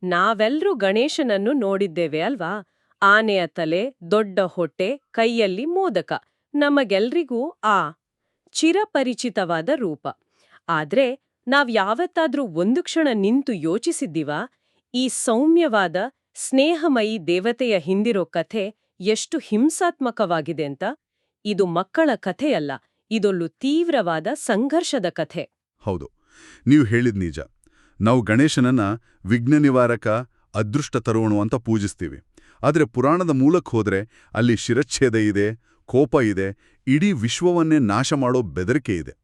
ನಾವೆಲ್ಲರೂ ಗಣೇಶನನ್ನು ನೋಡಿದ್ದೇವೆ ಅಲ್ವಾ? ಆನೆಯ ತಲೆ, ದೊಡ್ಡ ಹೊಟ್ಟೆ, ಕೈಯಲ್ಲಿ ಮೋದಕ. ನಮಗೆಲ್ರಿಗೂ ಆ ಚಿರಪರಿಚಿತವಾದ ರೂಪ. ಆದ್ರೆ ನಾವ್ ಯಾವತ್ತಾದ್ರೂ ಒಂದು ಕ್ಷಣ ನಿಂತು ಯೋಚಿಸಿದ್ದೀವಾ? ಈ ಸೌಮ್ಯವಾದ, ಸ್ನೇಹಮಯಿ ದೇವತೆಯ ಹಿಂದಿರೋ ಕಥೆ ಎಷ್ಟು ಹಿಂಸಾತ್ಮಕವಾಗಿದೆ ಅಂತ? ಇದು ಮಕ್ಕಳ ಕಥೆಯಲ್ಲ, ಇದೊಂದು ತೀವ್ರವಾದ ಸಂಘರ್ಷದ ಕಥೆ. ಹೌದು, ನೀವು ಹೇಳಿದ್ ನಿಜ. ನಾವು ಗಣೇಶನನ್ನ ವಿಘ್ನ ನಿವಾರಕ, ಅದೃಷ್ಟ ತರುವಣು ಅಂತ ಪೂಜಿಸ್ತೀವಿ. ಆದರೆ ಪುರಾಣದ ಮೂಲಕ್ಕೆ ಹೋದ್ರೆ ಅಲ್ಲಿ ಶಿರಚ್ಛೇದ ಇದೆ, ಕೋಪ ಇದೆ, ಇಡೀ ವಿಶ್ವವನ್ನೇ ನಾಶ ಮಾಡೋ ಬೆದರಿಕೆ ಇದೆ.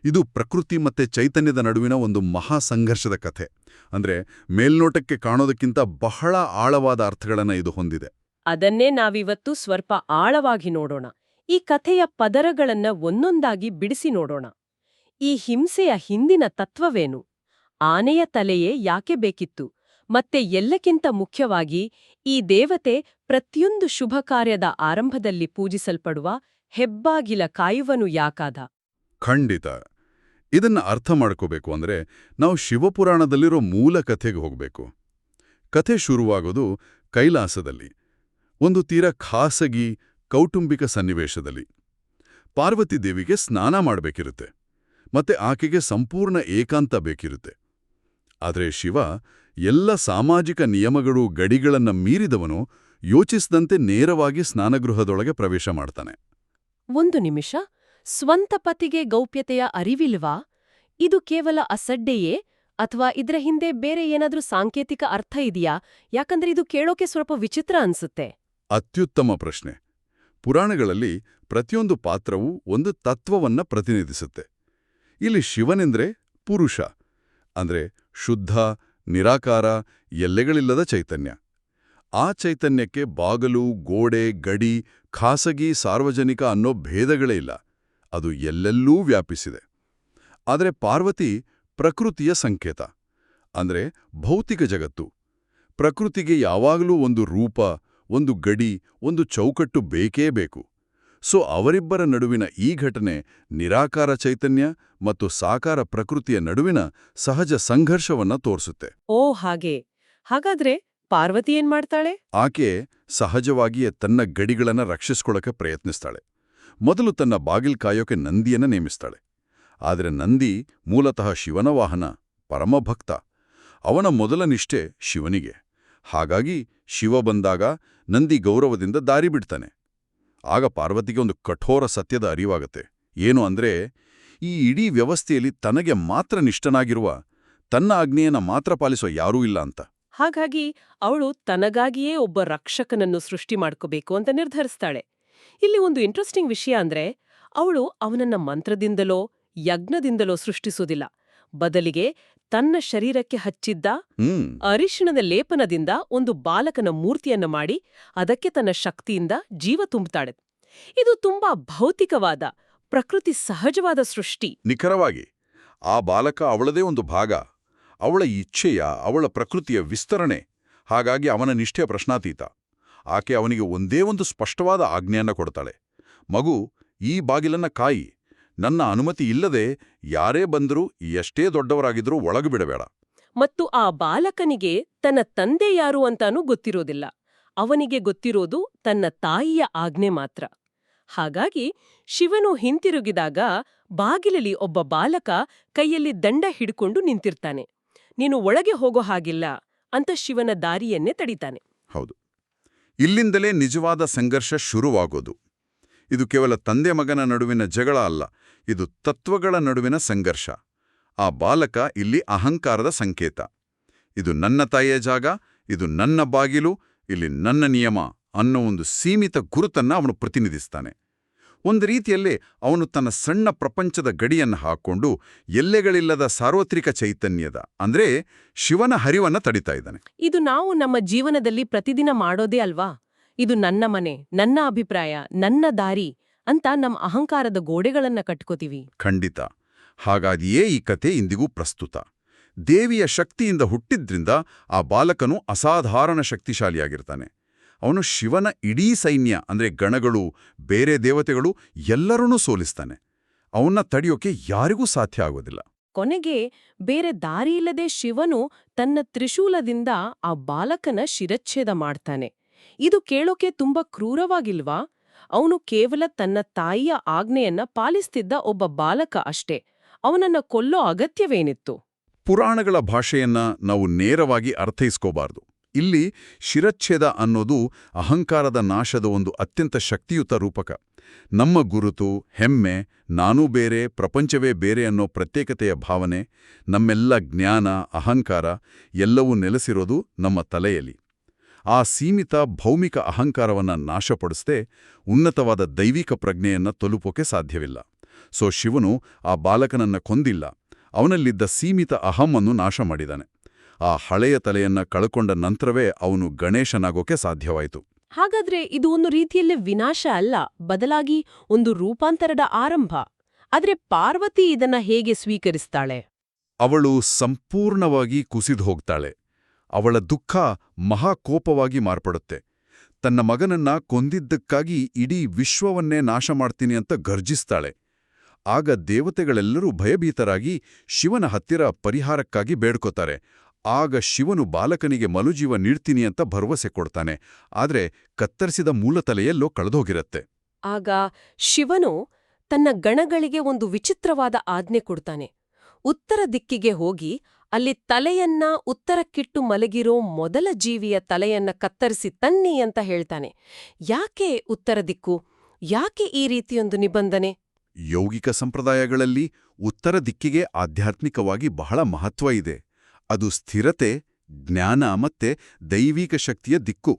ಇದು ಪ್ರಕೃತಿ ಮತ್ತೆ ಚೈತನ್ಯದ ನಡುವಿನ ಒಂದು ಮಹಾ ಸಂಘರ್ಷದ ಕಥೆ. ಅಂದ್ರೆ ಮೇಲ್ನೋಟಕ್ಕೆ ಕಾಣೋದಕ್ಕಿಂತ ಬಹಳ ಆಳವಾದ ಅರ್ಥಗಳನ್ನ ಇದು ಹೊಂದಿದೆ. ಅದನ್ನೇ ನಾವಿವತ್ತು ಸ್ವಲ್ಪ ಆಳವಾಗಿ ನೋಡೋಣ. ಈ ಕಥೆಯ ಪದರಗಳನ್ನ ಒಂದೊಂದಾಗಿ ಬಿಡಿಸಿ ನೋಡೋಣ. ಈ ಹಿಂಸೆಯ ಹಿಂದಿನ ತತ್ವವೇನು? ಆನೆಯ ತಲೆಯೇ ಯಾಕೆ ಬೇಕಿತ್ತು? ಮತ್ತೆ ಎಲ್ಲಕ್ಕಿಂತ ಮುಖ್ಯವಾಗಿ, ಈ ದೇವತೆ ಪ್ರತಿಯೊಂದು ಶುಭ ಕಾರ್ಯದ ಆರಂಭದಲ್ಲಿ ಪೂಜಿಸಲ್ಪಡುವ ಹೆಬ್ಬಾಗಿಲ ಕಾಯುವನು ಯಾಕಾದ? ಖಂಡಿತ. ಇದನ್ನ ಅರ್ಥ ಮಾಡ್ಕೋಬೇಕು ಅಂದ್ರೆ ನಾವು ಶಿವಪುರಾಣದಲ್ಲಿರೋ ಮೂಲ ಕಥೆಗೆ ಹೋಗ್ಬೇಕು. ಕಥೆ ಶುರುವಾಗೋದು ಕೈಲಾಸದಲ್ಲಿ, ಒಂದು ತೀರ ಖಾಸಗಿ ಕೌಟುಂಬಿಕ ಸನ್ನಿವೇಶದಲ್ಲಿ. ಪಾರ್ವತಿ ದೇವಿಗೆ ಸ್ನಾನ ಮಾಡಬೇಕಿರುತ್ತೆ, ಮತ್ತೆ ಆಕೆಗೆ ಸಂಪೂರ್ಣ ಏಕಾಂತ ಬೇಕಿರುತ್ತೆ. ಆದರೆ ಶಿವ ಎಲ್ಲ ಸಾಮಾಜಿಕ ನಿಯಮಗಳು, ಗಡಿಗಳನ್ನ ಮೀರಿದವನು ಯೋಚಿಸದಂತೆ ನೇರವಾಗಿ ಸ್ನಾನಗೃಹದೊಳಗೆ ಪ್ರವೇಶ ಮಾಡ್ತಾನೆ. ಒಂದು ನಿಮಿಷ, ಸ್ವಂತ ಪತಿಗೆ ಗೌಪ್ಯತೆಯ ಅರಿವಿಲ್ವಾ? ಇದು ಕೇವಲ ಅಸಡ್ಡೆಯೇ, ಅಥವಾ ಇದರ ಹಿಂದೆ ಬೇರೆ ಏನಾದ್ರೂ ಸಾಂಕೇತಿಕ ಅರ್ಥ ಇದೆಯಾ? ಯಾಕಂದ್ರೆ ಇದು ಕೇಳೋಕೆ ಸ್ವಲ್ಪ ವಿಚಿತ್ರ ಅನ್ಸುತ್ತೆ. ಅತ್ಯುತ್ತಮ ಪ್ರಶ್ನೆ. ಪುರಾಣಗಳಲ್ಲಿ ಪ್ರತಿಯೊಂದು ಪಾತ್ರವೂ ಒಂದು ತತ್ವವನ್ನ ಪ್ರತಿನಿಧಿಸುತ್ತೆ. ಇಲ್ಲಿ ಶಿವನೆಂದ್ರೆ ಪುರುಷ, ಅಂದ್ರೆ ಶುದ್ಧ, ನಿರಾಕಾರ, ಎಲ್ಲೆಗಳಿಲ್ಲದ ಚೈತನ್ಯ. ಆ ಚೈತನ್ಯಕ್ಕೆ ಬಾಗಲು, ಗೋಡೆ, ಗಡಿ, ಖಾಸಗಿ, ಸಾರ್ವಜನಿಕ ಅನ್ನೋ ಭೇದಗಳೇ ಇಲ್ಲ. ಅದು ಎಲ್ಲೆಲ್ಲೂ ವ್ಯಾಪಿಸಿದೆ. ಆದರೆ ಪಾರ್ವತಿ ಪ್ರಕೃತಿಯ ಸಂಕೇತ, ಅಂದ್ರೆ ಭೌತಿಕ ಜಗತ್ತು. ಪ್ರಕೃತಿಗೆ ಯಾವಾಗಲೂ ಒಂದು ರೂಪ, ಒಂದು ಗಡಿ, ಒಂದು ಚೌಕಟ್ಟು ಬೇಕೇ ಬೇಕು. ಸೊ ಅವರಿಬ್ಬರ ನಡುವಿನ ಈ ಘಟನೆ ನಿರಾಕಾರ ಚೈತನ್ಯ ಮತ್ತು ಸಾಕಾರ ಪ್ರಕೃತಿಯ ನಡುವಿನ ಸಹಜ ಸಂಘರ್ಷವನ್ನ ತೋರಿಸುತ್ತೆ. ಓ ಹಾಗೆ. ಹಾಗಾದ್ರೆ ಪಾರ್ವತಿ ಏನ್ ಮಾಡ್ತಾಳೆ? ಆಕೆ ಸಹಜವಾಗಿಯೇ ತನ್ನ ಗಡಿಗಳನ್ನ ರಕ್ಷಿಸ್ಕೊಳ್ಳೋಕೆ ಪ್ರಯತ್ನಿಸ್ತಾಳೆ. ಮೊದಲು ತನ್ನ ಬಾಗಿಲ್ ಕಾಯೋಕೆ ನಂದಿಯನ್ನ ನೇಮಿಸ್ತಾಳೆ. ಆದರೆ ನಂದಿ ಮೂಲತಃ ಶಿವನ ವಾಹನ, ಪರಮಭಕ್ತ. ಅವನ ಮೊದಲ ನಿಷ್ಠೆ ಶಿವನಿಗೆ. ಹಾಗಾಗಿ ಶಿವ ಬಂದಾಗ ನಂದಿ ಗೌರವದಿಂದ ದಾರಿ ಬಿಡ್ತಾನೆ. ಆಗ ಪಾರ್ವತಿಗೆ ಒಂದು ಕಠೋರ ಸತ್ಯದ ಅರಿವಾಗತ್ತೆ. ಏನು ಅಂದ್ರೆ, ಈ ಇಡೀ ವ್ಯವಸ್ಥೆಯಲ್ಲಿ ತನಗೆ ಮಾತ್ರ ನಿಷ್ಠನಾಗಿರುವ, ತನ್ನ ಆಜ್ಞೆಯನ್ನ ಮಾತ್ರ ಪಾಲಿಸುವ ಯಾರೂ ಇಲ್ಲ ಅಂತ. ಹಾಗಾಗಿ ಅವಳು ತನಗಾಗಿಯೇ ಒಬ್ಬ ರಕ್ಷಕನನ್ನು ಸೃಷ್ಟಿ ಮಾಡ್ಕೋಬೇಕು ಅಂತ ನಿರ್ಧರಿಸ್ತಾಳೆ. ಇಲ್ಲಿ ಒಂದು ಇಂಟ್ರೆಸ್ಟಿಂಗ್ ವಿಷಯ ಅಂದ್ರೆ, ಅವಳು ಅವನನ್ನ ಮಂತ್ರದಿಂದಲೋ ಯಜ್ಞದಿಂದಲೋ ಸೃಷ್ಟಿಸೋದಿಲ್ಲ. ಬದಲಿಗೆ ತನ್ನ ಶರೀರಕ್ಕೆ ಹಚ್ಚಿದ್ದ ಅರಿಶಿಣದ ಲೇಪನದಿಂದ ಒಂದು ಬಾಲಕನ ಮೂರ್ತಿಯನ್ನ ಮಾಡಿ ಅದಕ್ಕೆ ತನ್ನ ಶಕ್ತಿಯಿಂದ ಜೀವ ತುಂಬುತ್ತಾಳೆ. ಇದು ತುಂಬಾ ಭೌತಿಕವಾದ, ಪ್ರಕೃತಿ ಸಹಜವಾದ ಸೃಷ್ಟಿ. ನಿಖರವಾಗಿ ಆ ಬಾಲಕ ಅವಳದೇ ಒಂದು ಭಾಗ, ಅವಳ ಇಚ್ಛೆಯ, ಅವಳ ಪ್ರಕೃತಿಯ ವಿಸ್ತರಣೆ. ಹಾಗಾಗಿ ಅವನ ನಿಷ್ಠೆಯ ಪ್ರಶ್ನಾತೀತ. ಆಕೆ ಅವನಿಗೆ ಒಂದೇ ಒಂದು ಸ್ಪಷ್ಟವಾದ ಆಜ್ಞೆಯನ್ನ ಕೊಡ್ತಾಳೆ. ಮಗು, ಈ ಬಾಗಿಲನ್ನ ಕಾಯಿ. ನನ್ನ ಅನುಮತಿ ಇಲ್ಲದೆ ಯಾರೇ ಬಂದರೂ, ಎಷ್ಟೇ ದೊಡ್ಡವರಾಗಿದ್ರೂ ಒಳಗೆ ಬಿಡಬೇಡ. ಮತ್ತು ಆ ಬಾಲಕನಿಗೆ ತನ್ನ ತಂದೆ ಯಾರು ಅಂತಾನೂ ಗೊತ್ತಿರೋದಿಲ್ಲ. ಅವನಿಗೆ ಗೊತ್ತಿರೋದು ತನ್ನ ತಾಯಿಯ ಆಜ್ಞೆ ಮಾತ್ರ. ಹಾಗಾಗಿ ಶಿವನು ಹಿಂತಿರುಗಿದಾಗ ಬಾಗಿಲಲ್ಲಿ ಒಬ್ಬ ಬಾಲಕ ಕೈಯಲ್ಲಿ ದಂಡ ಹಿಡ್ಕೊಂಡು ನಿಂತಿರ್ತಾನೆ. ನೀನು ಒಳಗೆ ಹೋಗೋ ಹಾಗಿಲ್ಲ ಅಂತ ಶಿವನ ದಾರಿಯನ್ನೇ ತಡಿತಾನೆ. ಹೌದು, ಇಲ್ಲಿಂದಲೇ ನಿಜವಾದ ಸಂಘರ್ಷ ಶುರುವಾಗೋದು. ಇದು ಕೇವಲ ತಂದೆ ಮಗನ ನಡುವಿನ ಜಗಳ ಅಲ್ಲ, ಇದು ತತ್ವಗಳ ನಡುವಿನ ಸಂಘರ್ಷ. ಆ ಬಾಲಕ ಇಲ್ಲಿ ಅಹಂಕಾರದ ಸಂಕೇತ. ಇದು ನನ್ನ ತಾಯಿಯ ಜಾಗ, ಇದು ನನ್ನ ಬಾಗಿಲು, ಇಲ್ಲಿ ನನ್ನ ನಿಯಮ ಅನ್ನೋ ಒಂದು ಸೀಮಿತ ಗುರುತನ್ನ ಅವನು ಪ್ರತಿನಿಧಿಸ್ತಾನೆ. ಒಂದು ರೀತಿಯಲ್ಲಿ ಅವನು ತನ್ನ ಸಣ್ಣ ಪ್ರಪಂಚದ ಗಡಿಯನ್ನು ಹಾಕ್ಕೊಂಡು ಎಲ್ಲೆಗಳಿಲ್ಲದ ಸಾರ್ವತ್ರಿಕ ಚೈತನ್ಯದ, ಅಂದ್ರೆ ಶಿವನ ಹರಿವನ್ನ ತಡಿತಾ ಇದ್ದಾನೆ. ಇದು ನಾವು ನಮ್ಮ ಜೀವನದಲ್ಲಿ ಪ್ರತಿದಿನ ಮಾಡೋದೇ ಅಲ್ವಾ? ಇದು ನನ್ನ ಮನೆ, ನನ್ನ ಅಭಿಪ್ರಾಯ, ನನ್ನ ದಾರಿ ಅಂತ ನಮ್ಮ ಅಹಂಕಾರದ ಗೋಡೆಗಳನ್ನ ಕಟ್ಕೋತೀವಿ. ಖಂಡಿತ. ಹಾಗಾಗಿಯೇ ಈ ಕತೆ ಇಂದಿಗೂ ಪ್ರಸ್ತುತ. ದೇವಿಯ ಶಕ್ತಿಯಿಂದ ಹುಟ್ಟಿದ್ರಿಂದ ಆ ಬಾಲಕನು ಅಸಾಧಾರಣ ಶಕ್ತಿಶಾಲಿಯಾಗಿರ್ತಾನೆ. ಅವನು ಶಿವನ ಇಡೀ ಸೈನ್ಯ, ಅಂದ್ರೆ ಗಣಗಳು, ಬೇರೆ ದೇವತೆಗಳು ಎಲ್ಲರನ್ನೂ ಸೋಲಿಸ್ತಾನೆ. ಅವನ್ನ ತಡೆಯೋಕೆ ಯಾರಿಗೂ ಸಾಧ್ಯ ಆಗೋದಿಲ್ಲ. ಕೊನೆಗೆ ಬೇರೆ ದಾರಿಯಿಲ್ಲದೆ ಶಿವನು ತನ್ನ ತ್ರಿಶೂಲದಿಂದ ಆ ಬಾಲಕನ ಶಿರಚ್ಛೇದ ಮಾಡ್ತಾನೆ. ಇದು ಕೇಳೋಕೆ ತುಂಬಾ ಕ್ರೂರವಾಗಿಲ್ವಾ? ಅವನು ಕೇವಲ ತನ್ನ ತಾಯಿಯ ಆಜ್ಞೆಯನ್ನ ಪಾಲಿಸ್ತಿದ್ದ ಒಬ್ಬ ಬಾಲಕ ಅಷ್ಟೇ. ಅವನನ್ನ ಕೊಲ್ಲೋ ಅಗತ್ಯವೇನಿತ್ತು? ಪುರಾಣಗಳ ಭಾಷೆಯನ್ನ ನಾವು ನೇರವಾಗಿ ಅರ್ಥೈಸ್ಕೋಬಾರ್ದು. ಇಲ್ಲಿ ಶಿರಚ್ಛೇದ ಅನ್ನೋದು ಅಹಂಕಾರದ ನಾಶದ ಒಂದು ಅತ್ಯಂತ ಶಕ್ತಿಯುತ ರೂಪಕ. ನಮ್ಮ ಗುರುತು, ಹೆಮ್ಮೆ, ನಾನೂ ಬೇರೆ, ಪ್ರಪಂಚವೇ ಬೇರೆ ಅನ್ನೋ ಪ್ರತ್ಯೇಕತೆಯ ಭಾವನೆ, ನಮ್ಮೆಲ್ಲ ಜ್ಞಾನ, ಅಹಂಕಾರ ಎಲ್ಲವೂ ನೆಲೆಸಿರೋದು ನಮ್ಮ ತಲೆಯಲ್ಲಿ. ಆ ಸೀಮಿತ ಭೌಮಿಕ ಅಹಂಕಾರವನ್ನ ನಾಶಪಡಿಸದೆ ಉನ್ನತವಾದ ದೈವಿಕ ಪ್ರಜ್ಞೆಯನ್ನ ತಲುಪೋಕೆ ಸಾಧ್ಯವಿಲ್ಲ. ಸೊ ಶಿವನು ಆ ಬಾಲಕನನ್ನ ಕೊಂದಿಲ್ಲ, ಅವನಲ್ಲಿದ್ದ ಸೀಮಿತ ಅಹಮ್ಮನ್ನು ನಾಶ ಮಾಡಿದಾನೆ. ಆ ಹಳೆಯ ತಲೆಯನ್ನ ಕಳ್ಕೊಂಡ ನಂತರವೇ ಅವನು ಗಣೇಶನಾಗೋಕೆ ಸಾಧ್ಯವಾಯಿತು. ಹಾಗಾದ್ರೆ ಇದು ಒಂದು ರೀತಿಯಲ್ಲಿ ವಿನಾಶ ಅಲ್ಲ, ಬದಲಾಗಿ ಒಂದು ರೂಪಾಂತರದ ಆರಂಭ. ಆದ್ರೆ ಪಾರ್ವತಿ ಇದನ್ನ ಹೇಗೆ ಸ್ವೀಕರಿಸ್ತಾಳೆ? ಅವಳು ಸಂಪೂರ್ಣವಾಗಿ ಕುಸಿದು ಹೋಗ್ತಾಳೆ. ಅವಳ ದುಃಖ ಮಹಾಕೋಪವಾಗಿ ಮಾರ್ಪಡುತ್ತೆ. ತನ್ನ ಮಗನನ್ನ ಕೊಂದಿದ್ದಕ್ಕಾಗಿ ಇಡೀ ವಿಶ್ವವನ್ನೇ ನಾಶ ಮಾಡ್ತೀನಿ ಅಂತ ಗರ್ಜಿಸ್ತಾಳೆ. ಆಗ ದೇವತೆಗಳೆಲ್ಲರೂ ಭಯಭೀತರಾಗಿ ಶಿವನ ಹತ್ತಿರ ಪರಿಹಾರಕ್ಕಾಗಿ ಬೇಡ್ಕೋತಾರೆ. ಆಗ ಶಿವನು ಬಾಲಕನಿಗೆ ಮರುಜೀವ ನೀಡ್ತೀನಿ ಅಂತ ಭರವಸೆ ಕೊಡ್ತಾನೆ. ಆದ್ರೆ ಕತ್ತರಿಸಿದ ಮೂಲತಲೆಯೆಲ್ಲೋ ಕಳೆದೋಗಿರತ್ತೆ. ಆಗ ಶಿವನು ತನ್ನ ಗಣಗಳಿಗೆ ಒಂದು ವಿಚಿತ್ರವಾದ ಆಜ್ಞೆ ಕೊಡ್ತಾನೆ. ಉತ್ತರ ದಿಕ್ಕಿಗೆ ಹೋಗಿ ಅಲ್ಲಿ ತಲೆಯನ್ನ ಉತ್ತರಕ್ಕಿಟ್ಟು ಮಲಗಿರೋ ಮೊದಲ ಜೀವಿಯ ತಲೆಯನ್ನ ಕತ್ತರಿಸಿ ತನ್ನಿ ಅಂತ ಹೇಳ್ತಾನೆ. ಯಾಕೆ ಉತ್ತರ ದಿಕ್ಕು? ಯಾಕೆ ಈ ರೀತಿಯೊಂದು ನಿಬಂಧನೆ? ಯೌಗಿಕ ಸಂಪ್ರದಾಯಗಳಲ್ಲಿ ಉತ್ತರ ದಿಕ್ಕಿಗೆ ಆಧ್ಯಾತ್ಮಿಕವಾಗಿ ಬಹಳ ಮಹತ್ವ ಇದೆ. ಅದು ಸ್ಥಿರತೆ, ಜ್ಞಾನ ಮತ್ತೆ ದೈವಿಕ ಶಕ್ತಿಯ ದಿಕ್ಕು.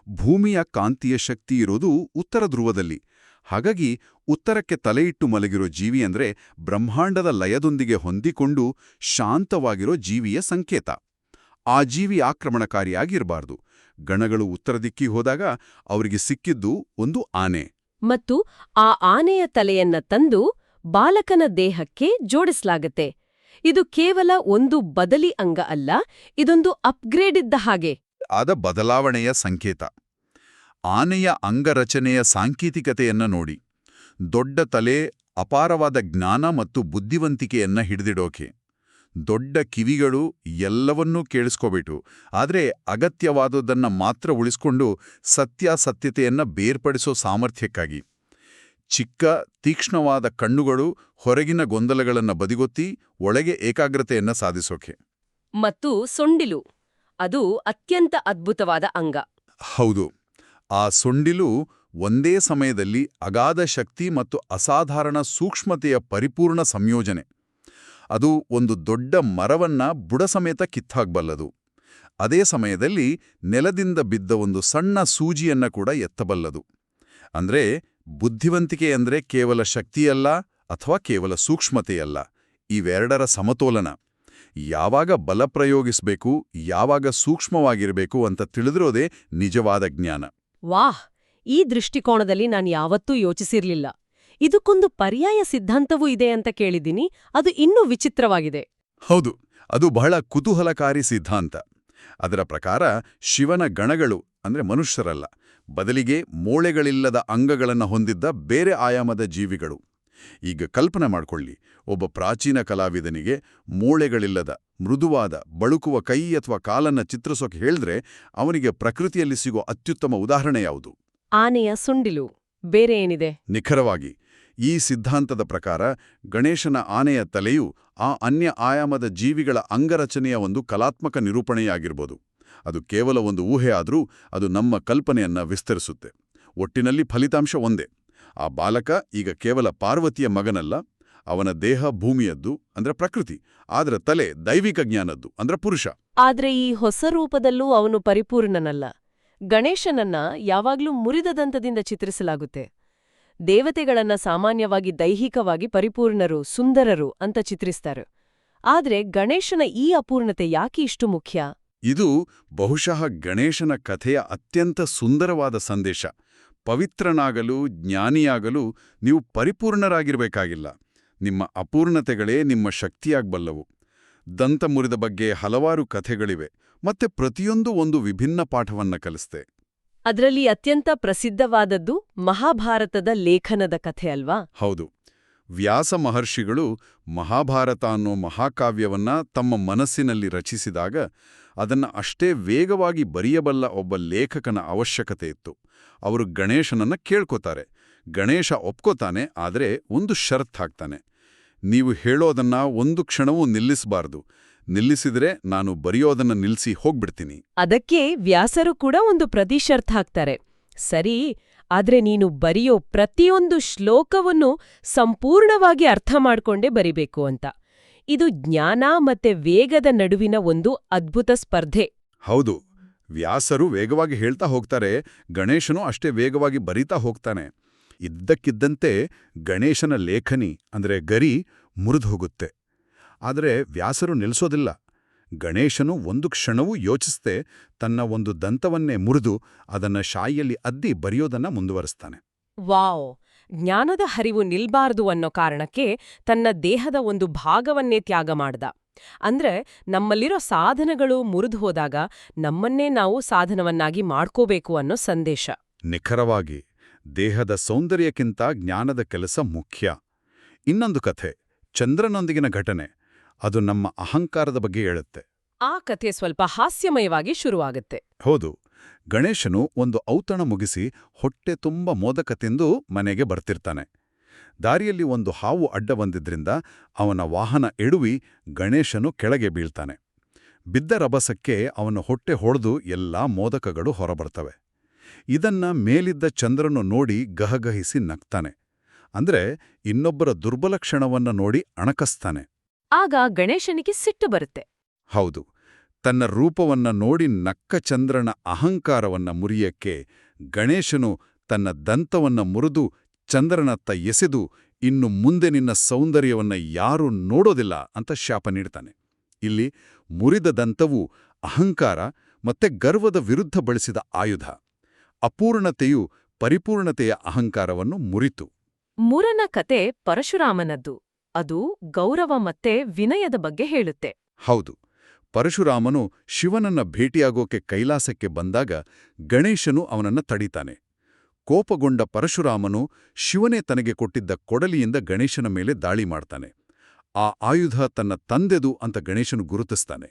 ಭೂಮಿಯ ಕಾಂತೀಯ ಶಕ್ತಿ ಇರೋದು ಉತ್ತರ ಧ್ರುವದಲ್ಲಿ. ಹಾಗಾಗಿ ಉತ್ತರಕ್ಕೆ ತಲೆಯಿಟ್ಟು ಮಲಗಿರೋ ಜೀವಿ ಅಂದ್ರೆ ಬ್ರಹ್ಮಾಂಡದ ಲಯದೊಂದಿಗೆ ಹೊಂದಿಕೊಂಡು ಶಾಂತವಾಗಿರೋ ಜೀವಿಯ ಸಂಕೇತ. ಆ ಜೀವಿ ಆಕ್ರಮಣಕಾರಿಯಾಗಿರಬಾರ್ದು. ಗಣಗಳು ಉತ್ತರ ದಿಕ್ಕಿಗೆ ಹೋದಾಗ ಅವರಿಗೆ ಸಿಕ್ಕಿದ್ದು ಒಂದು ಆನೆ. ಮತ್ತು ಆ ಆನೆಯ ತಲೆಯನ್ನ ತಂದು ಬಾಲಕನ ದೇಹಕ್ಕೆ ಜೋಡಿಸಲಾಗತ್ತೆ. ಇದು ಕೇವಲ ಒಂದು ಬದಲಿ ಅಂಗ ಅಲ್ಲ, ಇದೊಂದು ಅಪ್ಗ್ರೇಡ್ ಇದ್ದ ಹಾಗೆ. ಆದ ಬದಲಾವಣೆಯ ಸಂಕೇತ. ಆನೆಯ ಅಂಗರಚನೆಯ ಸಾಂಕೇತಿಕತೆಯನ್ನ ನೋಡಿ. ದೊಡ್ಡ ತಲೆ ಅಪಾರವಾದ ಜ್ಞಾನ ಮತ್ತು ಬುದ್ಧಿವಂತಿಕೆಯನ್ನ ಹಿಡಿದಿಡೋಕೆ. ದೊಡ್ಡ ಕಿವಿಗಳು ಎಲ್ಲವನ್ನೂ ಕೇಳಿಸ್ಕೋಬಿಟ್ಟು, ಆದರೆ ಅಗತ್ಯವಾದುದನ್ನ ಮಾತ್ರ ಉಳಿಸ್ಕೊಂಡು ಸತ್ಯಾಸತ್ಯತೆಯನ್ನ ಬೇರ್ಪಡಿಸೋ ಸಾಮರ್ಥ್ಯಕ್ಕಾಗಿ. ಚಿಕ್ಕ ತೀಕ್ಷ್ಣವಾದ ಕಣ್ಣುಗಳು ಹೊರಗಿನ ಗೊಂದಲಗಳನ್ನ ಬದಿಗೊತ್ತಿ ಒಳಗೆ ಏಕಾಗ್ರತೆಯನ್ನ ಸಾಧಿಸೋಕೆ. ಮತ್ತು ಸೊಂಡಿಲು, ಅದು ಅತ್ಯಂತ ಅದ್ಭುತವಾದ ಅಂಗ. ಹೌದು, ಆ ಸೊಂಡಿಲು ಒಂದೇ ಸಮಯದಲ್ಲಿ ಅಗಾಧ ಶಕ್ತಿ ಮತ್ತು ಅಸಾಧಾರಣ ಸೂಕ್ಷ್ಮತೆಯ ಪರಿಪೂರ್ಣ ಸಂಯೋಜನೆ. ಅದು ಒಂದು ದೊಡ್ಡ ಮರವನ್ನ ಬುಡ ಸಮೇತ ಕಿತ್ತಾಗಬಲ್ಲದು. ಅದೇ ಸಮಯದಲ್ಲಿ ನೆಲದಿಂದ ಬಿದ್ದ ಒಂದು ಸಣ್ಣ ಸೂಜಿಯನ್ನ ಕೂಡ ಎತ್ತಬಲ್ಲದು. ಅಂದ್ರೆ ಬುದ್ಧಿವಂತಿಕೆ ಅಂದ್ರೆ ಕೇವಲ ಶಕ್ತಿಯಲ್ಲ ಅಥವಾ ಕೇವಲ ಸೂಕ್ಷ್ಮತೆಯಲ್ಲ, ಇವೆರಡರ ಸಮತೋಲನ. ಯಾವಾಗ ಬಲ ಪ್ರಯೋಗಿಸಬೇಕು, ಯಾವಾಗ ಸೂಕ್ಷ್ಮವಾಗಿರಬೇಕು ಅಂತ ತಿಳಿದಿರೋದೇ ನಿಜವಾದ ಜ್ಞಾನ. ವಾಹ್, ಈ ದೃಷ್ಟಿಕೋನದಲ್ಲಿ ನಾನು ಯಾವತ್ತೂ ಯೋಚಿಸಿರ್ಲಿಲ್ಲ. ಇದಕ್ಕೊಂದು ಪರ್ಯಾಯ ಸಿದ್ಧಾಂತವೂ ಇದೆ ಅಂತ ಕೇಳಿದ್ದೀನಿ. ಅದು ಇನ್ನೂ ವಿಚಿತ್ರವಾಗಿದೆ. ಹೌದು, ಅದು ಬಹಳ ಕುತೂಹಲಕಾರಿ ಸಿದ್ಧಾಂತ. ಅದರ ಪ್ರಕಾರ ಶಿವನ ಗಣಗಳು ಅಂದ್ರೆ ಮನುಷ್ಯರಲ್ಲ, ಬದಲಿಗೆ ಮೂಳೆಗಳಿಲ್ಲದ ಅಂಗಗಳನ್ನು ಹೊಂದಿದ್ದ ಬೇರೆ ಆಯಾಮದ ಜೀವಿಗಳು. ಈಗ ಕಲ್ಪನೆ ಮಾಡ್ಕೊಳ್ಳಿ, ಒಬ್ಬ ಪ್ರಾಚೀನ ಕಲಾವಿದನಿಗೆ ಮೂಳೆಗಳಿಲ್ಲದ ಮೃದುವಾದ ಬಳುಕುವ ಕೈ ಅಥವಾ ಕಾಲನ್ನ ಚಿತ್ರಿಸೋಕೆ ಹೇಳಿದ್ರೆ ಅವನಿಗೆ ಪ್ರಕೃತಿಯಲ್ಲಿ ಸಿಗೋ ಅತ್ಯುತ್ತಮ ಉದಾಹರಣೆ ಯಾವುದು? ಆನೆಯ ಸೊಂಡಿಲು. ಬೇರೆ ಏನಿದೆ? ನಿಖರವಾಗಿ ಈ ಸಿದ್ಧಾಂತದ ಪ್ರಕಾರ ಗಣೇಶನ ಆನೆಯ ತಲೆಯು ಆ ಅನ್ಯ ಆಯಾಮದ ಜೀವಿಗಳ ಅಂಗರಚನೆಯ ಒಂದು ಕಲಾತ್ಮಕ ನಿರೂಪಣೆಯಾಗಿರ್ಬೋದು. ಅದು ಕೇವಲ ಒಂದು ಊಹೆ ಆದರೂ ಅದು ನಮ್ಮ ಕಲ್ಪನೆಯನ್ನ ವಿಸ್ತರಿಸುತ್ತೆ. ಒಟ್ಟಿನಲ್ಲಿ ಫಲಿತಾಂಶ ಒಂದೇ. ಆ ಬಾಲಕ ಈಗ ಕೇವಲ ಪಾರ್ವತಿಯ ಮಗನಲ್ಲ, ಅವನ ದೇಹ ಭೂಮಿಯದ್ದು ಅಂದ್ರೆ ಪ್ರಕೃತಿ, ಆದ್ರೆ ತಲೆ ದೈವಿಕ ಜ್ಞಾನದ್ದು ಅಂದ್ರೆ ಪುರುಷ. ಆದ್ರೆ ಈ ಹೊಸ ರೂಪದಲ್ಲೂ ಅವನು ಪರಿಪೂರ್ಣನಲ್ಲ. ಗಣೇಶನನ್ನ ಯಾವಾಗ್ಲೂ ಮುರಿದ ದಂತದಿಂದ ಚಿತ್ರಿಸಲಾಗುತ್ತೆ. ದೇವತೆಗಳನ್ನ ಸಾಮಾನ್ಯವಾಗಿ ದೈಹಿಕವಾಗಿ ಪರಿಪೂರ್ಣರು, ಸುಂದರರು ಅಂತ ಚಿತ್ರಿಸ್ತಾರೆ. ಆದ್ರೆ ಗಣೇಶನ ಈ ಅಪೂರ್ಣತೆ ಯಾಕೆ ಇಷ್ಟು ಮುಖ್ಯ? ಇದು ಬಹುಶಃ ಗಣೇಶನ ಕಥೆಯ ಅತ್ಯಂತ ಸುಂದರವಾದ ಸಂದೇಶ. ಪವಿತ್ರನಾಗಲು, ಜ್ಞಾನಿಯಾಗಲು ನೀವು ಪರಿಪೂರ್ಣರಾಗಿರ್ಬೇಕಾಗಿಲ್ಲ. ನಿಮ್ಮ ಅಪೂರ್ಣತೆಗಳೇ ನಿಮ್ಮ ಶಕ್ತಿಯಾಗ್ಬಲ್ಲವು. ದಂತ ಮುರಿದ ಬಗ್ಗೆ ಹಲವಾರು ಕಥೆಗಳಿವೆ, ಮತ್ತೆ ಪ್ರತಿಯೊಂದು ಒಂದು ವಿಭಿನ್ನ ಪಾಠವನ್ನ ಕಲಿಸ್ತೆ. ಅದರಲ್ಲಿ ಅತ್ಯಂತ ಪ್ರಸಿದ್ಧವಾದದ್ದು ಮಹಾಭಾರತದ ಲೇಖನದ ಕಥೆ ಅಲ್ವಾ? ಹೌದು. ವ್ಯಾಸ ಮಹರ್ಷಿಗಳು ಮಹಾಭಾರತ ಅನ್ನೋ ಮಹಾಕಾವ್ಯವನ್ನ ತಮ್ಮ ಮನಸ್ಸಿನಲ್ಲಿ ರಚಿಸಿದಾಗ ಅದನ್ನ ಅಷ್ಟೇ ವೇಗವಾಗಿ ಬರೆಯಬಲ್ಲ ಒಬ್ಬ ಲೇಖಕನ ಅವಶ್ಯಕತೆ ಇತ್ತು. ಅವರು ಗಣೇಶನನ್ನ ಕೇಳ್ಕೋತಾರೆ. ಗಣೇಶ ಒಪ್ಕೋತಾನೆ, ಆದರೆ ಒಂದು ಷರತ್ತು ಹಾಕ್ತಾನೆ. ನೀವು ಹೇಳೋದನ್ನ ಒಂದು ಕ್ಷಣವೂ ನಿಲ್ಲಿಸಬಾರ್ದು. ನಿಲ್ಲಿಸಿದ್ರೆ ನಾನು ಬರೆಯೋದನ್ನ ನಿಲ್ಲಿಸಿ ಹೋಗ್ಬಿಡ್ತೀನಿ. ಅದಕ್ಕೆ ವ್ಯಾಸರು ಕೂಡ ಒಂದು ಪ್ರತಿಷರ್ಥ ಹಾಕ್ತಾರೆ. ಸರಿ, ಆದ್ರೆ ನೀನು ಬರೆಯೋ ಪ್ರತಿಯೊಂದು ಶ್ಲೋಕವನ್ನು ಸಂಪೂರ್ಣವಾಗಿ ಅರ್ಥ ಮಾಡ್ಕೊಂಡೇ ಬರಿಬೇಕು ಅಂತ. ಇದು ಜ್ಞಾನ ಮತ್ತೆ ವೇಗದ ನಡುವಿನ ಒಂದು ಅದ್ಭುತ ಸ್ಪರ್ಧೆ. ಹೌದು, ವ್ಯಾಸರು ವೇಗವಾಗಿ ಹೇಳ್ತಾ ಹೋಗ್ತಾರೆ, ಗಣೇಶನು ಅಷ್ಟೇ ವೇಗವಾಗಿ ಬರೀತಾ ಹೋಗ್ತಾನೆ. ಇದ್ದಕ್ಕಿದ್ದಂತೆ ಗಣೇಶನ ಲೇಖನಿ ಅಂದ್ರೆ ಗರಿ ಮುರಿದು ಹೋಗುತ್ತೆ. ಆದರೆ ವ್ಯಾಸರು ನಿಲ್ಲಿಸೋದಿಲ್ಲ. ಗಣೇಶನು ಒಂದು ಕ್ಷಣವೂ ಯೋಚಿಸದೆ ತನ್ನ ಒಂದು ದಂತವನ್ನೇ ಮುರಿದು ಅದನ್ನ ಶಾಯಿಯಲ್ಲಿ ಅದ್ದಿ ಬರೆಯೋದನ್ನ ಮುಂದುವರಿಸ್ತಾನೆ. ವಾವ್! ಜ್ಞಾನದ ಹರಿವು ನಿಲ್ಬಾರ್ದು ಅನ್ನೋ ಕಾರಣಕ್ಕೆ ತನ್ನ ದೇಹದ ಒಂದು ಭಾಗವನ್ನೇ ತ್ಯಾಗ ಮಾಡ್ದ. ಅಂದ್ರೆ ನಮ್ಮಲ್ಲಿರೋ ಸಾಧನಗಳು ಮುರಿದು ಹೋದಾಗ ನಮ್ಮನ್ನೇ ನಾವು ಸಾಧನವನ್ನಾಗಿ ಮಾಡ್ಕೋಬೇಕು ಅನ್ನೋ ಸಂದೇಶ. ನಿಖರವಾಗಿ ದೇಹದ ಸೌಂದರ್ಯಕ್ಕಿಂತ ಜ್ಞಾನದ ಕೆಲಸ ಮುಖ್ಯ. ಇನ್ನೊಂದು ಕಥೆ, ಚಂದ್ರನೊಂದಿಗಿನ ಘಟನೆ. ಅದು ನಮ್ಮ ಅಹಂಕಾರದ ಬಗ್ಗೆ ಹೇಳುತ್ತೆ. ಆ ಕಥೆ ಸ್ವಲ್ಪ ಹಾಸ್ಯಮಯವಾಗಿ ಶುರುವಾಗುತ್ತೆ. ಹೌದು, ಗಣೇಶನು ಒಂದು ಔತಣ ಮುಗಿಸಿ ಹೊಟ್ಟೆ ತುಂಬ ಮೋದಕ ತಿಂದು ಮನೆಗೆ ಬರ್ತಿರ್ತಾನೆ. ದಾರಿಯಲ್ಲಿ ಒಂದು ಹಾವು ಅಡ್ಡ ಬಂದಿದ್ರಿಂದ ಅವನ ವಾಹನ ಎಡುವಿ ಗಣೇಶನು ಕೆಳಗೆ ಬೀಳ್ತಾನೆ. ಬಿದ್ದ ರಭಸಕ್ಕೆ ಅವನ ಹೊಟ್ಟೆ ಹೊಡೆದು ಎಲ್ಲಾ ಮೋದಕಗಳು ಹೊರಬರ್ತವೆ. ಇದನ್ನ ಮೇಲಿದ್ದ ಚಂದ್ರನು ನೋಡಿ ಗಹಗಹಿಸಿ ನಗ್ತಾನೆ. ಅಂದ್ರೆ ಇನ್ನೊಬ್ಬರ ದುರ್ಬಲ ಕ್ಷಣವನ್ನ ನೋಡಿ ಅಣಕಸ್ತಾನೆ. ಆಗ ಗಣೇಶನಿಗೆ ಸಿಟ್ಟು ಬರುತ್ತೆ. ಹೌದು, ತನ್ನ ರೂಪವನ್ನ ನೋಡಿ ನಕ್ಕ ಚಂದ್ರನ ಅಹಂಕಾರವನ್ನ ಮುರಿಯಕ್ಕೆ ಗಣೇಶನು ತನ್ನ ದಂತವನ್ನ ಮುರಿದು ಚಂದ್ರನತ್ತ ಎಸೆದು ಇನ್ನು ಮುಂದೆ ನಿನ್ನ ಸೌಂದರ್ಯವನ್ನ ಯಾರೂ ನೋಡೋದಿಲ್ಲ ಅಂತ ಶಾಪ ನೀಡ್ತಾನೆ. ಇಲ್ಲಿ ಮುರಿದ ದಂತವು ಅಹಂಕಾರ ಮತ್ತೆ ಗರ್ವದ ವಿರುದ್ಧ ಬಳಸಿದ ಆಯುಧ. ಅಪೂರ್ಣತೆಯು ಪರಿಪೂರ್ಣತೆಯ ಅಹಂಕಾರವನ್ನು ಮುರಿತು. ಮೂರನ ಕತೆ ಪರಶುರಾಮನದ್ದು. ಅದು ಗೌರವ ಮತ್ತೆ ವಿನಯದ ಬಗ್ಗೆ ಹೇಳುತ್ತೆ. ಹೌದು, ಪರಶುರಾಮನು ಶಿವನನ್ನ ಭೇಟಿಯಾಗೋಕೆ ಕೈಲಾಸಕ್ಕೆ ಬಂದಾಗ ಗಣೇಶನು ಅವನನ್ನ ತಡೀತಾನೆ. ಕೋಪಗೊಂಡ ಪರಶುರಾಮನು ಶಿವನೇ ತನಗೆ ಕೊಟ್ಟಿದ್ದ ಕೊಡಲಿಯಿಂದ ಗಣೇಶನ ಮೇಲೆ ದಾಳಿ ಮಾಡ್ತಾನೆ. ಆ ಆಯುಧ ತನ್ನ ತಂದೆದು ಅಂತ ಗಣೇಶನು ಗುರುತಿಸ್ತಾನೆ.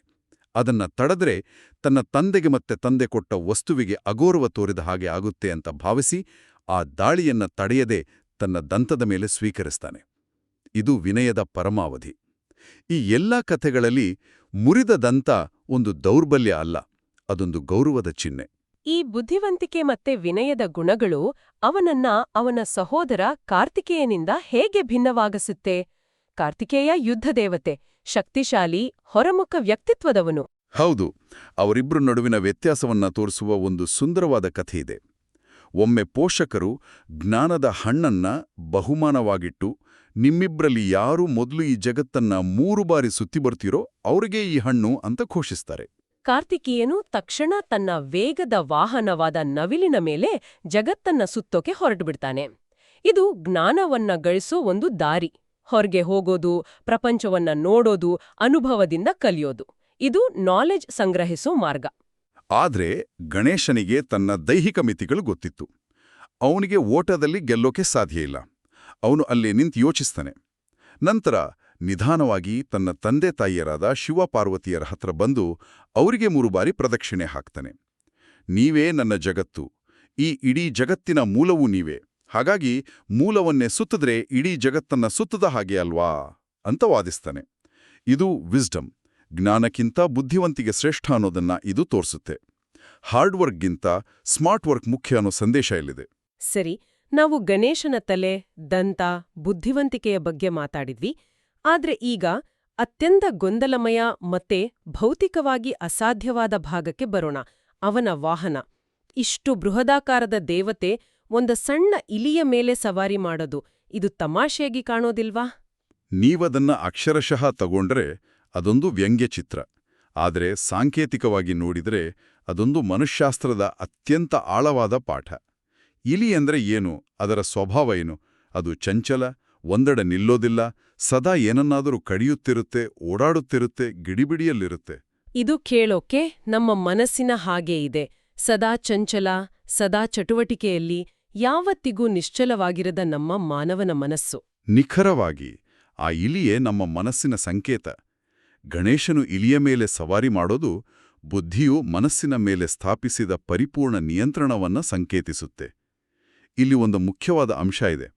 ಅದನ್ನ ತಡೆದ್ರೆ ತನ್ನ ತಂದೆಗೆ ಮತ್ತೆ ತಂದೆ ಕೊಟ್ಟ ವಸ್ತುವಿಗೆ ಅಗೌರವ ತೋರಿದ ಹಾಗೆ ಆಗುತ್ತೆ ಅಂತ ಭಾವಿಸಿ ಆ ದಾಳಿಯನ್ನ ತಡೆಯದೆ ತನ್ನ ದಂತದ ಮೇಲೆ ಸ್ವೀಕರಿಸ್ತಾನೆ. ಇದು ವಿನಯದ ಪರಮಾವಧಿ. ಈ ಎಲ್ಲಾ ಕಥೆಗಳಲ್ಲಿ ಮುರಿದ ದಂತ ಒಂದು ದೌರ್ಬಲ್ಯ ಅಲ್ಲ, ಅದೊಂದು ಗೌರವದ ಚಿಹ್ನೆ. ಈ ಬುದ್ಧಿವಂತಿಕೆ ಮತ್ತೆ ವಿನಯದ ಗುಣಗಳು ಅವನನ್ನ ಅವನ ಸಹೋದರ ಕಾರ್ತಿಕೇಯನಿಂದ ಹೇಗೆ ಭಿನ್ನವಾಗಿಸುತ್ತೆ? ಕಾರ್ತಿಕೇಯ ಯುದ್ಧ ದೇವತೆ, ಶಕ್ತಿಶಾಲಿ, ಹೊರಮುಖ ವ್ಯಕ್ತಿತ್ವದವನು. ಹೌದು, ಅವರಿಬ್ರು ನಡುವಿನ ವ್ಯತ್ಯಾಸವನ್ನ ತೋರಿಸುವ ಒಂದು ಸುಂದರವಾದ ಕಥೆಯಿದೆ. ಒಮ್ಮೆ ಪೋಷಕರು ಜ್ಞಾನದ ಹಣ್ಣನ್ನ ಬಹುಮಾನವಾಗಿಟ್ಟು, ನಿಮ್ಮಿಬ್ರಲ್ಲಿ ಯಾರು ಮೊದಲು ಈ ಜಗತ್ತನ್ನ 3 ಬಾರಿ ಸುತ್ತಿ ಬರ್ತೀರೋ ಅವ್ರಿಗೆ ಈ ಹಣ್ಣು ಅಂತ ಘೋಷಿಸ್ತಾರೆ. ಕಾರ್ತಿಕೇಯನು ತಕ್ಷಣ ತನ್ನ ವೇಗದ ವಾಹನವಾದ ನವಿಲಿನ ಮೇಲೆ ಜಗತ್ತನ್ನ ಸುತ್ತೋಕೆ ಹೊರಟುಬಿಡ್ತಾನೆ. ಇದು ಜ್ಞಾನವನ್ನ ಗಳಿಸೋ ಒಂದು ದಾರಿ. ಹೊರಗೆ ಹೋಗೋದು, ಪ್ರಪಂಚವನ್ನ ನೋಡೋದು, ಅನುಭವದಿಂದ ಕಲಿಯೋದು. ಇದು ನಾಲೆಜ್ ಸಂಗ್ರಹಿಸೋ ಮಾರ್ಗ. ಆದ್ರೆ ಗಣೇಶನಿಗೆ ತನ್ನ ದೈಹಿಕ ಮಿತಿಗಳು ಗೊತ್ತಿತ್ತು. ಅವನಿಗೆ ಓಟದಲ್ಲಿ ಗೆಲ್ಲೋಕೆ ಸಾಧ್ಯ ಇಲ್ಲ. ಅವನು ಅಲ್ಲಿ ನಿಂತು ಯೋಚಿಸ್ತಾನೆ. ನಂತರ ನಿಧಾನವಾಗಿ ತನ್ನ ತಂದೆ ತಾಯಿಯರಾದ ಶಿವಪಾರ್ವತಿಯರ ಹತ್ರ ಬಂದು ಅವರಿಗೆ 3 ಬಾರಿ ಪ್ರದಕ್ಷಿಣೆ ಹಾಕ್ತಾನೆ. ನೀವೇ ನನ್ನ ಜಗತ್ತು, ಈ ಇಡೀ ಜಗತ್ತಿನ ಮೂಲವೂ ನೀವೇ. ಹಾಗಾಗಿ ಮೂಲವನ್ನೇ ಸುತ್ತಿದ್ರೆ ಇಡೀ ಜಗತ್ತನ್ನ ಸುತ್ತದ ಹಾಗೆ ಅಲ್ವಾ ಅಂತ ವಾದಿಸ್ತಾನೆ. ಇದು ವಿಸ್ಡಮ್, ಜ್ಞಾನಕ್ಕಿಂತ ಬುದ್ಧಿವಂತಿಗೆ ಶ್ರೇಷ್ಠ ಅನ್ನೋದನ್ನ ಇದು ತೋರಿಸುತ್ತೆ. ಹಾರ್ಡ್ ವರ್ಕ್ಗಿಂತ ಸ್ಮಾರ್ಟ್ ವರ್ಕ್ ಮುಖ್ಯ ಅನ್ನೋ ಸಂದೇಶ ಇಲ್ಲಿದೆ. ಸರಿ, ನಾವು ಗಣೇಶನ ತಲೆ, ದಂತ, ಬುದ್ಧಿವಂತಿಕೆಯ ಬಗ್ಗೆ ಮಾತಾಡಿದ್ವಿ. ಆದ್ರೆ ಈಗ ಅತ್ಯಂತ ಗೊಂದಲಮಯ ಮತ್ತೆ ಭೌತಿಕವಾಗಿ ಅಸಾಧ್ಯವಾದ ಭಾಗಕ್ಕೆ ಬರೋಣ. ಅವನ ವಾಹನ. ಇಷ್ಟು ಬೃಹದಾಕಾರದ ದೇವತೆ ಒಂದು ಸಣ್ಣ ಇಲಿಯ ಮೇಲೆ ಸವಾರಿ ಮಾಡೋದು, ಇದು ತಮಾಷೆಯಾಗಿ ಕಾಣೋದಿಲ್ವಾ? ನೀವದನ್ನ ಅಕ್ಷರಶಃ ತಗೊಂಡ್ರೆ ಅದೊಂದು ವ್ಯಂಗ್ಯ ಚಿತ್ರ. ಆದರೆ ಸಾಂಕೇತಿಕವಾಗಿ ನೋಡಿದ್ರೆ ಅದೊಂದು ಮನುಷ್ಯಾಸ್ತ್ರದ ಅತ್ಯಂತ ಆಳವಾದ ಪಾಠ. ಇಲಿ ಅಂದ್ರೆ ಏನು? ಅದರ ಸ್ವಭಾವ ಏನು? ಅದು ಚಂಚಲ, ಒಂದೆಡೆ ನಿಲ್ಲೋದಿಲ್ಲ, ಸದಾ ಏನನ್ನಾದರೂ ಕಡಿಯುತ್ತಿರುತ್ತೆ, ಓಡಾಡುತ್ತಿರುತ್ತೆ, ಗಿಡಿಬಿಡಿಯಲ್ಲಿರುತ್ತೆ. ಇದು ಕೇಳೋಕೆ ನಮ್ಮ ಮನಸ್ಸಿನ ಹಾಗೇ ಇದೆ. ಸದಾ ಚಂಚಲ, ಸದಾ ಚಟುವಟಿಕೆಯಲ್ಲಿ, ಯಾವತ್ತಿಗೂ ನಿಶ್ಚಲವಾಗಿರದ ನಮ್ಮ ಮಾನವನ ಮನಸ್ಸು. ನಿಖರವಾಗಿ ಆ ಇಲಿಯೇ ನಮ್ಮ ಮನಸ್ಸಿನ ಸಂಕೇತ. ಗಣೇಶನು ಇಲಿಯ ಮೇಲೆ ಸವಾರಿ ಮಾಡೋದು ಬುದ್ಧಿಯು ಮನಸ್ಸಿನ ಮೇಲೆ ಸ್ಥಾಪಿಸಿದ ಪರಿಪೂರ್ಣ ನಿಯಂತ್ರಣವನ್ನ ಸಂಕೇತಿಸುತ್ತೆ. ಇಲ್ಲಿ ಒಂದು ಮುಖ್ಯವಾದ ಅಂಶ ಇದೆ.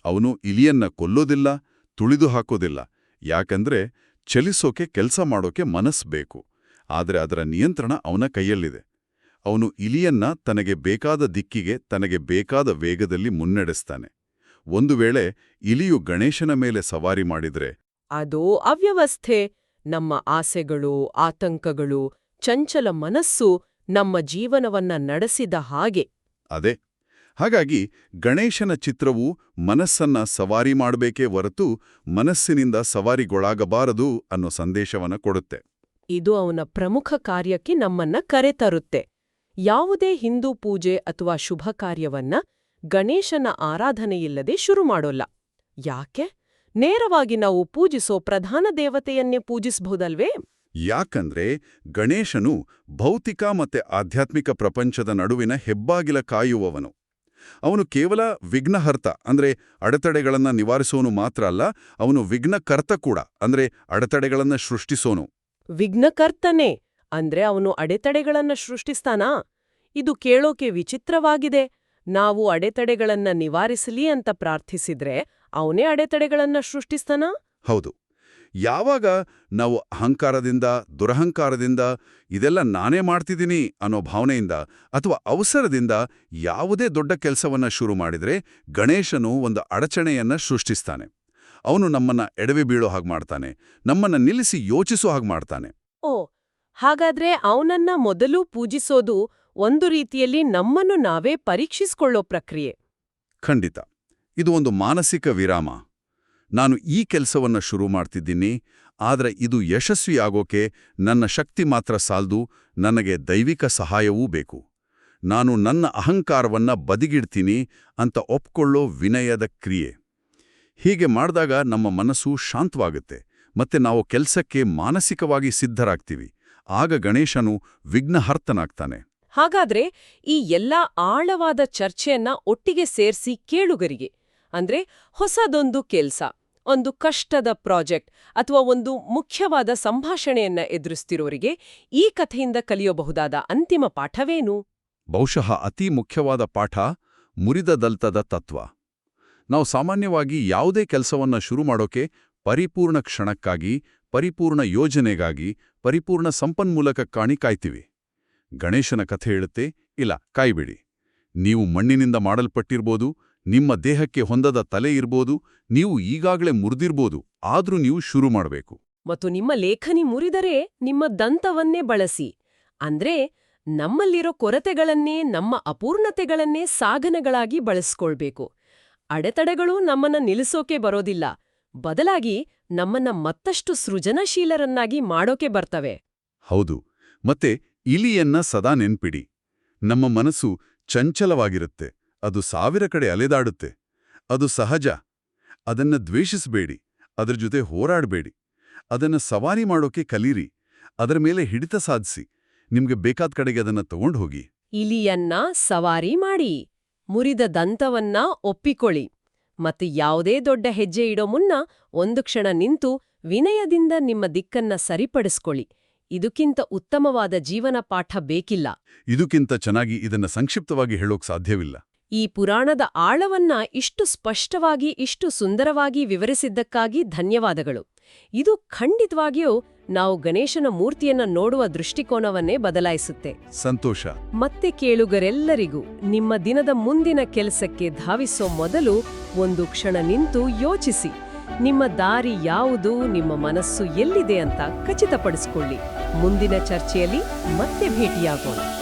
ಅವನು ಇಲಿಯನ್ನ ಕೊಲ್ಲೋದಿಲ್ಲ, ತುಳಿದು ಹಾಕೋದಿಲ್ಲ. ಯಾಕಂದ್ರೆ ಚಲಿಸೋಕೆ ಕೆಲಸ ಮಾಡೋಕೆ ಮನಸ್ಸು ಬೇಕು. ಆದರೆ ಅದರ ನಿಯಂತ್ರಣ ಅವನ ಕೈಯಲ್ಲಿದೆ. ಅವನು ಇಲಿಯನ್ನ ತನಗೆ ಬೇಕಾದ ದಿಕ್ಕಿಗೆ, ತನಗೆ ಬೇಕಾದ ವೇಗದಲ್ಲಿ ಮುನ್ನಡೆಸ್ತಾನೆ. ಒಂದು ವೇಳೆ ಇಲಿಯು ಗಣೇಶನ ಮೇಲೆ ಸವಾರಿ ಮಾಡಿದ್ರೆ ಅದು ಅವ್ಯವಸ್ಥೆ, ನಮ್ಮ ಆಸೆಗಳು, ಆತಂಕಗಳು, ಚಂಚಲ ಮನಸ್ಸು ನಮ್ಮ ಜೀವನವನ್ನ ನಡೆಸಿದ ಹಾಗೆ. ಅದೇ. ಹಾಗಾಗಿ ಗಣೇಶನ ಚಿತ್ರವು ಮನಸ್ಸನ್ನ ಸವಾರಿ ಮಾಡಬೇಕೇ ಹೊರತು ಮನಸ್ಸಿನಿಂದ ಸವಾರಿಗೊಳಾಗಬಾರದು ಅನ್ನೋ ಸಂದೇಶವನ್ನ ಕೊಡುತ್ತೆ. ಇದು ಅವನ ಪ್ರಮುಖ ಕಾರ್ಯಕ್ಕೆ ನಮ್ಮನ್ನ ಕರೆತರುತ್ತೆ. ಯಾವುದೇ ಹಿಂದೂ ಪೂಜೆ ಅಥವಾ ಶುಭ ಕಾರ್ಯವನ್ನ ಗಣೇಶನ ಆರಾಧನೆಯಿಲ್ಲದೆ ಶುರು ಮಾಡೋಲ್ಲ. ಯಾಕೆ? ನೇರವಾಗಿ ನಾವು ಪೂಜಿಸೋ ಪ್ರಧಾನ ದೇವತೆಯನ್ನೇ ಪೂಜಿಸಬಹುದಲ್ವೇ? ಯಾಕಂದ್ರೆ ಗಣೇಶನು ಭೌತಿಕ ಮತ್ತೆ ಆಧ್ಯಾತ್ಮಿಕ ಪ್ರಪಂಚದ ನಡುವಿನ ಹೆಬ್ಬಾಗಿಲ ಕಾಯುವವನು. ಅವನು ಕೇವಲ ವಿಘ್ನಹರ್ತ ಅಂದ್ರೆ ಅಡೆತಡೆಗಳನ್ನ ನಿವಾರಿಸೋನು ಮಾತ್ರ ಅಲ್ಲ, ಅವನು ವಿಘ್ನಕರ್ತ ಕೂಡ ಅಂದ್ರೆ ಅಡೆತಡೆಗಳನ್ನ ಸೃಷ್ಟಿಸೋನು. ವಿಘ್ನಕರ್ತನೇ ಅಂದ್ರೆ ಅವನು ಅಡೆತಡೆಗಳನ್ನ ಸೃಷ್ಟಿಸ್ತಾನಾ? ಇದು ಕೇಳೋಕೆ ವಿಚಿತ್ರವಾಗಿದೆ. ನಾವು ಅಡೆತಡೆಗಳನ್ನ ನಿವಾರಿಸಲಿ ಅಂತ ಪ್ರಾರ್ಥಿಸಿದ್ರೆ ಅವನೇ ಅಡೆತಡೆಗಳನ್ನ ಸೃಷ್ಟಿಸ್ತಾನಾ? ಹೌದು. ಯಾವಾಗ ನಾವು ಅಹಂಕಾರದಿಂದ, ದುರಹಂಕಾರದಿಂದ, ಇದೆಲ್ಲ ನಾನೇ ಮಾಡ್ತಿದ್ದೀನಿ ಅನ್ನೋ ಭಾವನೆಯಿಂದ ಅಥವಾ ಅವಸರದಿಂದ ಯಾವುದೇ ದೊಡ್ಡ ಕೆಲಸವನ್ನ ಶುರು ಮಾಡಿದ್ರೆ ಗಣೇಶನು ಒಂದು ಅಡಚಣೆಯನ್ನ ಸೃಷ್ಟಿಸ್ತಾನೆ. ಅವನು ನಮ್ಮನ್ನ ಎಡವಿ ಬೀಳೋ ಹಾಗೆ ಮಾಡ್ತಾನೆ, ನಮ್ಮನ್ನ ನಿಲ್ಲಿಸಿ ಯೋಚಿಸೋ ಹಾಗೆ ಮಾಡ್ತಾನೆ. ಓ, ಹಾಗಾದ್ರೆ ಅವನನ್ನ ಮೊದಲು ಪೂಜಿಸೋದು ಒಂದು ರೀತಿಯಲ್ಲಿ ನಮ್ಮನ್ನು ನಾವೇ ಪರೀಕ್ಷಿಸ್ಕೊಳ್ಳೋ ಪ್ರಕ್ರಿಯೆ. ಖಂಡಿತ. ಇದು ಒಂದು ಮಾನಸಿಕ ವಿರಾಮ. ನಾನು ಈ ಕೆಲಸವನ್ನ ಶುರು ಮಾಡ್ತಿದ್ದೀನಿ, ಆದ್ರೆ ಇದು ಯಶಸ್ವಿಯಾಗೋಕೆ ನನ್ನ ಶಕ್ತಿ ಮಾತ್ರ ಸಾಲ್ದು, ನನಗೆ ದೈವಿಕ ಸಹಾಯವೂ ಬೇಕು. ನಾನು ನನ್ನ ಅಹಂಕಾರವನ್ನ ಬದಿಗಿಡ್ತೀನಿ ಅಂತ ಒಪ್ಕೊಳ್ಳೋ ವಿನಯದ ಕ್ರಿಯೆ. ಹೀಗೆ ಮಾಡಿದಾಗ ನಮ್ಮ ಮನಸ್ಸು ಶಾಂತವಾಗುತ್ತೆ ಮತ್ತೆ ನಾವು ಕೆಲಸಕ್ಕೆ ಮಾನಸಿಕವಾಗಿ ಸಿದ್ಧರಾಗ್ತೀವಿ. ಆಗ ಗಣೇಶನು ವಿಘ್ನಹರ್ತನಾಗ್ತಾನೆ. ಹಾಗಾದ್ರೆ ಈ ಎಲ್ಲಾ ಆಳವಾದ ಚರ್ಚೆಯನ್ನ ಒಟ್ಟಿಗೆ ಸೇರ್ಸಿ ಕೇಳುಗರಿಗೆ, ಅಂದ್ರೆ ಹೊಸದೊಂದು ಕೆಲ್ಸ, ಒಂದು ಕಷ್ಟದ ಪ್ರಾಜೆಕ್ಟ್ ಅಥವಾ ಒಂದು ಮುಖ್ಯವಾದ ಸಂಭಾಷಣೆಯನ್ನ ಎದುರಿಸ್ತಿರೋರಿಗೆ ಈ ಕಥೆಯಿಂದ ಕಲಿಯಬಹುದಾದ ಅಂತಿಮ ಪಾಠವೇನು? ಬಹುಶಃ ಅತಿ ಮುಖ್ಯವಾದ ಪಾಠ ಮುರಿದ ದಲ್ತದ ತತ್ವ. ನಾವು ಸಾಮಾನ್ಯವಾಗಿ ಯಾವುದೇ ಕೆಲಸವನ್ನ ಶುರು ಮಾಡೋಕೆ ಪರಿಪೂರ್ಣ ಕ್ಷಣಕ್ಕಾಗಿ, ಪರಿಪೂರ್ಣ ಯೋಜನೆಗಾಗಿ, ಪರಿಪೂರ್ಣ ಸಂಪನ್ಮೂಲಕ್ಕಾಗಿ ಕಾಯ್ತೀವಿ. ಗಣೇಶನ ಕಥೆ ಹೇಳುತ್ತೆ, ಇಲ್ಲ, ಕಾಯ್ಬಿಡಿ. ನೀವು ಮಣ್ಣಿನಿಂದ ಮಾಡಲ್ಪಟ್ಟಿರ್ಬೋದು, ನಿಮ್ಮ ದೇಹಕ್ಕೆ ಹೊಂದದ ತಲೆ ಇರ್ಬೋದು, ನೀವು ಈಗಾಗಲೇ ಮುರಿದಿರ್ಬೋದು, ಆದ್ರೂ ನೀವು ಶುರು ಮಾಡಬೇಕು. ಮತ್ತು ನಿಮ್ಮ ಲೇಖನಿ ಮುರಿದರೆ ನಿಮ್ಮ ದಂತವನ್ನೇ ಬಳಸಿ. ಅಂದ್ರೆ ನಮ್ಮಲ್ಲಿರೋ ಕೊರತೆಗಳನ್ನೇ, ನಮ್ಮ ಅಪೂರ್ಣತೆಗಳನ್ನೇ ಸಾಧನಗಳಾಗಿ ಬಳಸ್ಕೊಳ್ಬೇಕು. ಅಡೆತಡೆಗಳು ನಮ್ಮನ್ನ ನಿಲ್ಲಿಸೋಕೆ ಬರೋದಿಲ್ಲ, ಬದಲಾಗಿ ನಮ್ಮನ್ನ ಮತ್ತಷ್ಟು ಸೃಜನಶೀಲರನ್ನಾಗಿ ಮಾಡೋಕೆ ಬರ್ತವೆ. ಹೌದು. ಮತ್ತೆ ಇಲಿಯನ್ನ ಸದಾ ನೆನ್ಪಿಡಿ. ನಮ್ಮ ಮನಸ್ಸು ಚಂಚಲವಾಗಿರುತ್ತೆ, ಅದು 1000 ಕಡೆ ಅಲೆದಾಡುತ್ತೆ. ಅದು ಸಹಜ. ಅದನ್ನ ದ್ವೇಷಿಸಬೇಡಿ, ಅದರ ಜೊತೆ ಹೋರಾಡಬೇಡಿ. ಅದನ್ನ ಸವಾರಿ ಮಾಡೋಕೆ ಕಲೀರಿ, ಅದರ ಮೇಲೆ ಹಿಡಿತ ಸಾಧಿಸಿ, ನಿಮ್ಗೆ ಬೇಕಾದ ಕಡೆಗೆ ಅದನ್ನ ತಗೊಂಡು ಹೋಗಿ. ಇಲಿಯನ್ನ ಸವಾರಿ ಮಾಡಿ, ಮುರಿದ ದಂತವನ್ನ ಒಪ್ಪಿಕೊಳ್ಳಿ, ಮತ್ತು ಯಾವುದೇ ದೊಡ್ಡ ಹೆಜ್ಜೆ ಇಡೋ ಮುನ್ನ ಒಂದು ಕ್ಷಣ ನಿಂತು ವಿನಯದಿಂದ ನಿಮ್ಮ ದಿಕ್ಕನ್ನ ಸರಿಪಡಿಸ್ಕೊಳ್ಳಿ. ಇದಕ್ಕಿಂತ ಉತ್ತಮವಾದ ಜೀವನ ಪಾಠ ಬೇಕಿಲ್ಲ. ಇದಕ್ಕಿಂತ ಚೆನ್ನಾಗಿ ಇದನ್ನ ಸಂಕ್ಷಿಪ್ತವಾಗಿ ಹೇಳೋಕ್ ಸಾಧ್ಯವಿಲ್ಲ. ಈ ಪುರಾಣದ ಆಳವನ್ನ ಇಷ್ಟು ಸ್ಪಷ್ಟವಾಗಿ, ಇಷ್ಟು ಸುಂದರವಾಗಿ ವಿವರಿಸಿದ್ದಕ್ಕಾಗಿ ಧನ್ಯವಾದಗಳು. ಇದು ಖಂಡಿತವಾಗಿಯೂ ನಾವು ಗಣೇಶನ ಮೂರ್ತಿಯನ್ನ ನೋಡುವ ದೃಷ್ಟಿಕೋನವನ್ನೇ ಬದಲಾಯಿಸುತ್ತೆ. ಸಂತೋಷ. ಮತ್ತೆ ಕೇಳುಗರೆಲ್ಲರಿಗೂ ನಿಮ್ಮ ದಿನದ ಮುಂದಿನ ಕೆಲಸಕ್ಕೆ ಧಾವಿಸೋ ಮೊದಲು ಒಂದು ಕ್ಷಣ ನಿಂತು ಯೋಚಿಸಿ. ನಿಮ್ಮ ದಾರಿ ಯಾವುದು, ನಿಮ್ಮ ಮನಸ್ಸು ಎಲ್ಲಿದೆ ಅಂತ ಖಚಿತಪಡಿಸಿಕೊಳ್ಳಿ. ಮುಂದಿನ ಚರ್ಚೆಯಲ್ಲಿ ಮತ್ತೆ ಭೇಟಿಯಾಗೋಣ.